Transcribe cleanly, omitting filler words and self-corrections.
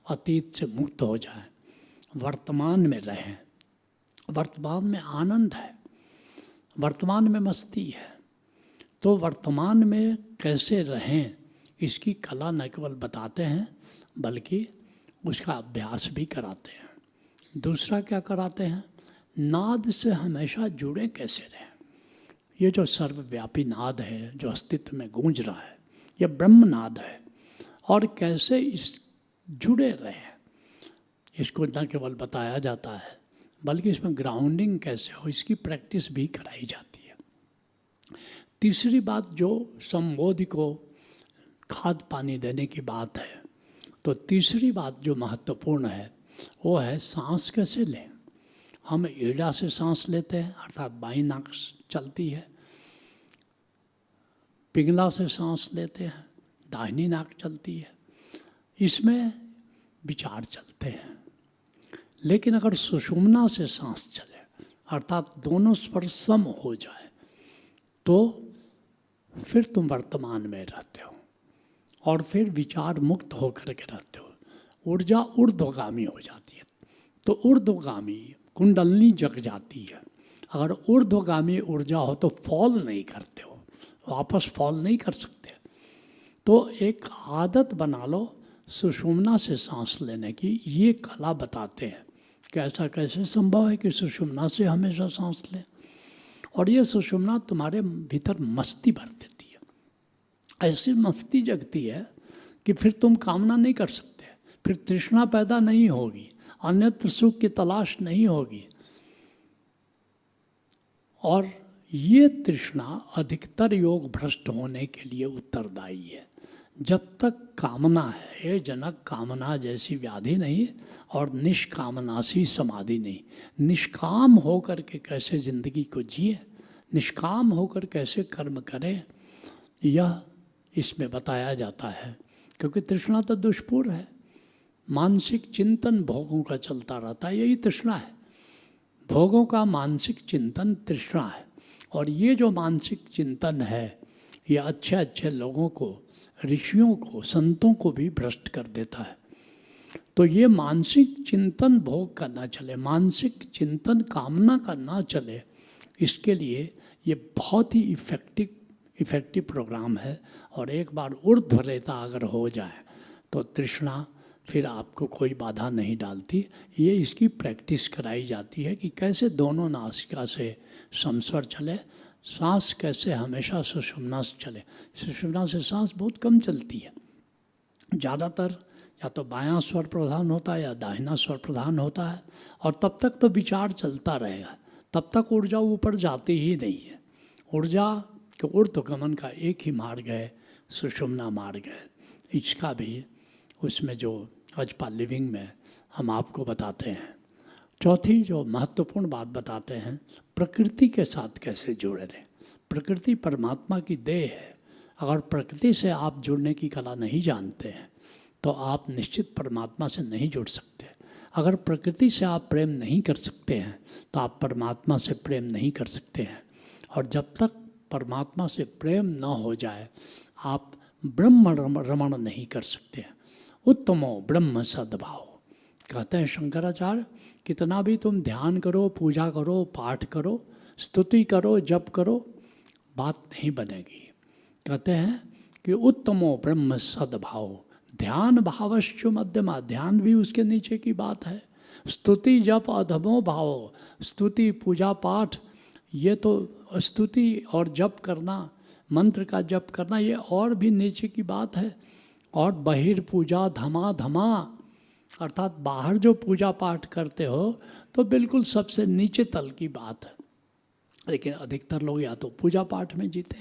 अतीत से मुक्त हो जाएं, वर्तमान में रहें। वर्तमान में आनंद है, वर्तमान में मस्ती है। तो वर्तमान में कैसे रहें इसकी कला न केवल बताते हैं बल्कि उसका अभ्यास भी कराते हैं। दूसरा क्या कराते हैं, नाद से हमेशा जुड़े कैसे रहें। ये जो सर्वव्यापी नाद है जो अस्तित्व में गूंज रहा है, यह ब्रह्म नाद है, और कैसे इस जुड़े रहें इसको न केवल बताया जाता है बल्कि इसमें ग्राउंडिंग कैसे हो इसकी प्रैक्टिस भी कराई जाती है। तीसरी बात जो संबोधि को खाद पानी देने की बात है, तो तीसरी बात जो महत्वपूर्ण है वो है सांस कैसे लें। हम ईड़ा से सांस लेते हैं अर्थात बाईं नाक चलती है, पिंगला से सांस लेते हैं, दाहिनी नाक चलती है, इसमें विचार चलते हैं। लेकिन अगर सुषुम्ना से सांस चले अर्थात दोनों स्वर सम हो जाए तो फिर तुम वर्तमान में रहते हो और फिर विचार मुक्त होकर के रहते हो, ऊर्जा ऊर्ध्वगामी हो जाती है। तो ऊर्ध्वगामी कुंडलनी जग जाती है। अगर ऊर्ध्वगामी ऊर्जा हो तो फॉल नहीं करते हो, वापस फॉल नहीं कर सकते। तो एक आदत बना लो सुषुम्ना से सांस लेने की। ये कला बताते हैं कि ऐसा कैसे संभव है कि सुषुम्ना से हमेशा सांस लें, और ये सुषुम्ना तुम्हारे भीतर मस्ती भर देती है। ऐसी मस्ती जगती है कि फिर तुम कामना नहीं कर सकते, फिर तृष्णा पैदा नहीं होगी, अन्यत्र सुख की तलाश नहीं होगी। और ये तृष्णा अधिकतर योग भ्रष्ट होने के लिए उत्तरदायी है। जब तक कामना है, हे जनक कामना जैसी व्याधि नहीं और निष्कामना सी समाधि नहीं। निष्काम होकर के कैसे जिंदगी को जिए, निष्काम होकर कैसे कर्म करें, यह इसमें बताया जाता है। क्योंकि तृष्णा तो दुष्पूर है, मानसिक चिंतन भोगों का चलता रहता है, यही तृष्णा है। भोगों का मानसिक चिंतन तृष्णा है। और ये जो मानसिक चिंतन है ये अच्छे अच्छे लोगों को, ऋषियों को, संतों को भी भ्रष्ट कर देता है। तो ये मानसिक चिंतन भोग का ना चले, मानसिक चिंतन कामना का ना चले, इसके लिए ये बहुत ही इफेक्टिव प्रोग्राम है। और एक बार ऊर्ध्वरेता अगर हो जाए तो तृष्णा फिर आपको कोई बाधा नहीं डालती। ये इसकी प्रैक्टिस कराई जाती है कि कैसे दोनों नासिका से समस्वर चले, सांस कैसे हमेशा सुषुम्ना से चले। सुषुम्ना से सांस बहुत कम चलती है, ज़्यादातर या तो बायां स्वर प्रधान होता है या दाहिना स्वर प्रधान होता है, और तब तक तो विचार चलता रहेगा, तब तक ऊर्जा ऊपर जाती ही नहीं है। ऊर्जा के ऊर्ध्वगमन का एक ही मार्ग है, सुषुम्ना मार्ग है। इसका भी उसमें जो अजपा लिविंग में हम आपको बताते हैं। चौथी जो महत्वपूर्ण बात बताते हैं, प्रकृति के साथ कैसे जुड़े रहें। प्रकृति परमात्मा की देह है। अगर प्रकृति से आप जुड़ने की कला नहीं जानते हैं तो आप निश्चित परमात्मा से नहीं जुड़ सकते। अगर प्रकृति से आप प्रेम नहीं कर सकते हैं तो आप परमात्मा से प्रेम नहीं कर सकते हैं। और जब तक परमात्मा से प्रेम न हो जाए आप ब्रह्म रमण नहीं कर सकते हैं। उत्तमो ब्रह्म सद्भाव कहते हैं शंकराचार्य। कितना भी तुम ध्यान करो, पूजा करो, पाठ करो, स्तुति करो, जप करो, बात नहीं बनेगी। कहते हैं कि उत्तमो ब्रह्म सद्भाव, ध्यान भावश्च मध्यमा, ध्यान भी उसके नीचे की बात है। स्तुति जप अधमो भाव, स्तुति पूजा पाठ, ये तो स्तुति और जप करना, मंत्र का जप करना, ये और भी नीचे की बात है। और बहिर्पूजा धमा धमा, अर्थात बाहर जो पूजा पाठ करते हो तो बिल्कुल सबसे नीचे तल की बात है। लेकिन अधिकतर लोग या तो पूजा पाठ में जीते